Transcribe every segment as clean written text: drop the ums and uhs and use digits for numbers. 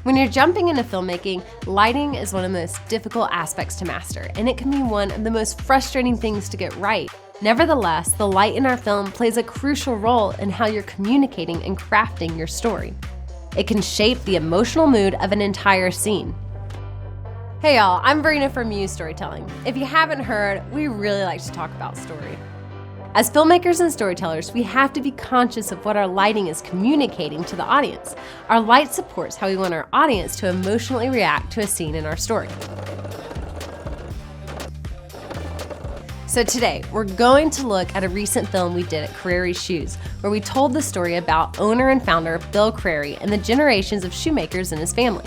When you're jumping into filmmaking, lighting is one of the most difficult aspects to master, and it can be one of the most frustrating things to get right. Nevertheless, the light in our film plays a crucial role in how you're communicating and crafting your story. It can shape the emotional mood of an entire scene. Hey y'all, I'm Verena from Muse Storytelling. If you haven't heard, we really like to talk about story. As filmmakers and storytellers, we have to be conscious of what our lighting is communicating to the audience. Our light supports how we want our audience to emotionally react to a scene in our story. So today, we're going to look at a recent film we did at Crarey's Shoes, where we told the story about owner and founder Bill Crarey and the generations of shoemakers in his family.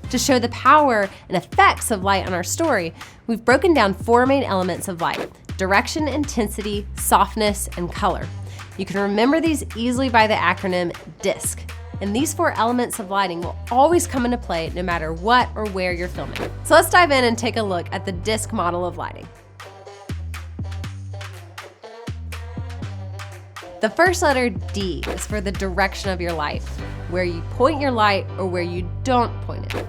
To show the power and effects of light on our story, we've broken down 4 main elements of light: direction, intensity, softness, and color. You can remember these easily by the acronym D.I.S.C. And these 4 elements of lighting will always come into play no matter what or where you're filming. So let's dive in and take a look at the D.I.S.C. model of lighting. The first letter D is for the direction of your light, where you point your light or where you don't point it.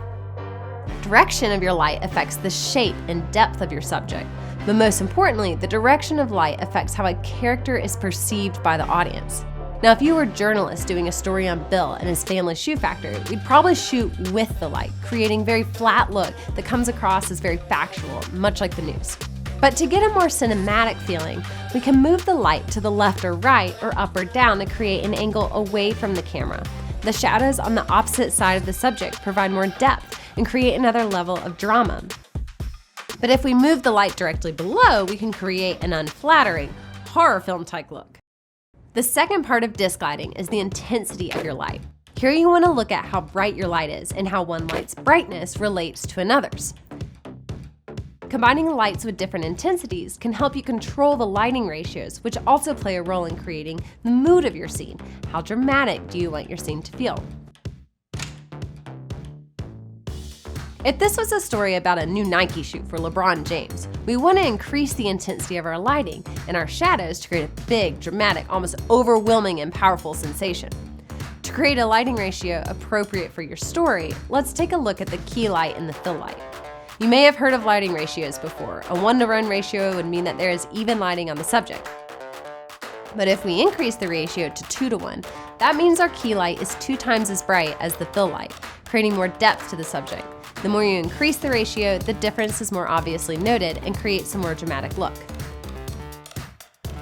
Direction of your light affects the shape and depth of your subject, but most importantly, the direction of light affects how a character is perceived by the audience. Now, if you were a journalist doing a story on Bill and his family shoe factory, we'd probably shoot with the light, creating a very flat look that comes across as very factual, much like the news. But to get a more cinematic feeling, we can move the light to the left or right or up or down to create an angle away from the camera. The shadows on the opposite side of the subject provide more depth and create another level of drama. But if we move the light directly below, we can create an unflattering, horror film-type look. The second part of D.I.S.C. lighting is the intensity of your light. Here you want to look at how bright your light is and how one light's brightness relates to another's. Combining lights with different intensities can help you control the lighting ratios, which also play a role in creating the mood of your scene. How dramatic do you want your scene to feel? If this was a story about a new Nike shoe for LeBron James, we want to increase the intensity of our lighting and our shadows to create a big, dramatic, almost overwhelming and powerful sensation. To create a lighting ratio appropriate for your story, let's take a look at the key light and the fill light. You may have heard of lighting ratios before. A 1-to-1 ratio would mean that there is even lighting on the subject. But if we increase the ratio to 2-to-1, that means our key light is 2 times as bright as the fill light, creating more depth to the subject. The more you increase the ratio, the difference is more obviously noted and creates a more dramatic look.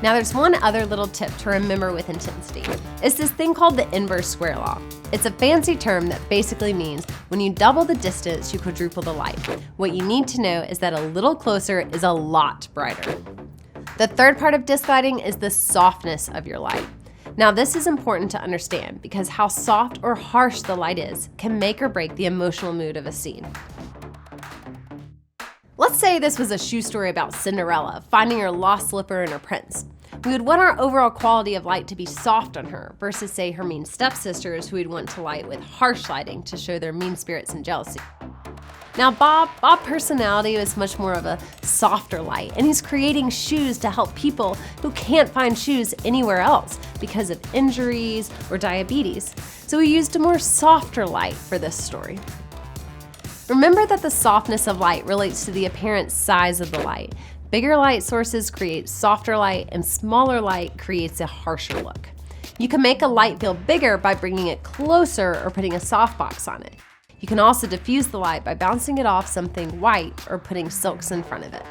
Now there's one other little tip to remember with intensity. It's this thing called the inverse square law. It's a fancy term that basically means when you double the distance, you quadruple the light. What you need to know is that a little closer is a lot brighter. The third part of D.I.S.C. lighting is the softness of your light. Now this is important to understand because how soft or harsh the light is can make or break the emotional mood of a scene. Let's say this was a shoe story about Cinderella finding her lost slipper in her prince. We would want our overall quality of light to be soft on her versus say her mean stepsisters who we'd want to light with harsh lighting to show their mean spirits and jealousy. Now Bob personality is much more of a softer light, and he's creating shoes to help people who can't find shoes anywhere else because of injuries or diabetes. So we used a more softer light for this story. Remember that the softness of light relates to the apparent size of the light. Bigger light sources create softer light, and smaller light creates a harsher look. You can make a light feel bigger by bringing it closer or putting a softbox on it. You can also diffuse the light by bouncing it off something white or putting silks in front of it.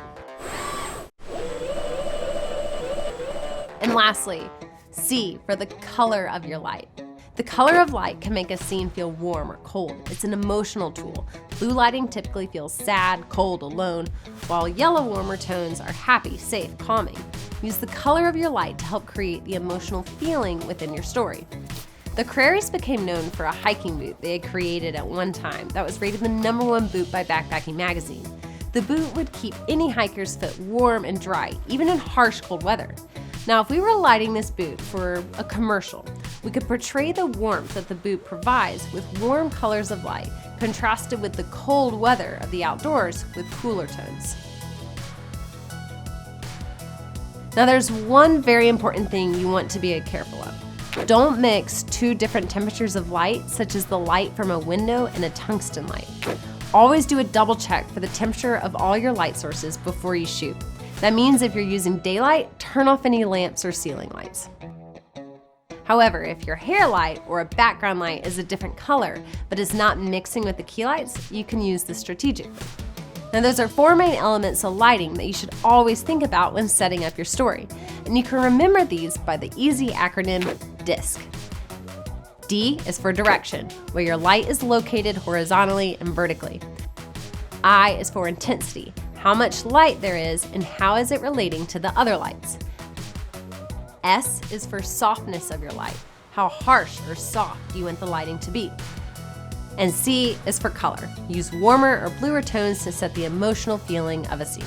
And lastly, C for the color of your light. The color of light can make a scene feel warm or cold. It's an emotional tool. Blue lighting typically feels sad, cold, alone, while yellow warmer tones are happy, safe, calming. Use the color of your light to help create the emotional feeling within your story. The Crareys became known for a hiking boot they had created at one time that was rated the #1 boot by Backpacking Magazine. The boot would keep any hiker's foot warm and dry, even in harsh cold weather. Now, if we were lighting this boot for a commercial, we could portray the warmth that the boot provides with warm colors of light, contrasted with the cold weather of the outdoors with cooler tones. Now, there's one very important thing you want to be careful of. Don't mix two different temperatures of light, such as the light from a window and a tungsten light. Always do a double check for the temperature of all your light sources before you shoot. That means if you're using daylight, turn off any lamps or ceiling lights. However, if your hair light or a background light is a different color, but is not mixing with the key lights, you can use this strategically. Now, those are 4 main elements of lighting that you should always think about when setting up your story. And you can remember these by the easy acronym D.I.S.C. D is for direction, where your light is located horizontally and vertically. I is for intensity, how much light there is and how is it relating to the other lights. S is for softness of your light, how harsh or soft you want the lighting to be. And C is for color. Use warmer or bluer tones to set the emotional feeling of a scene.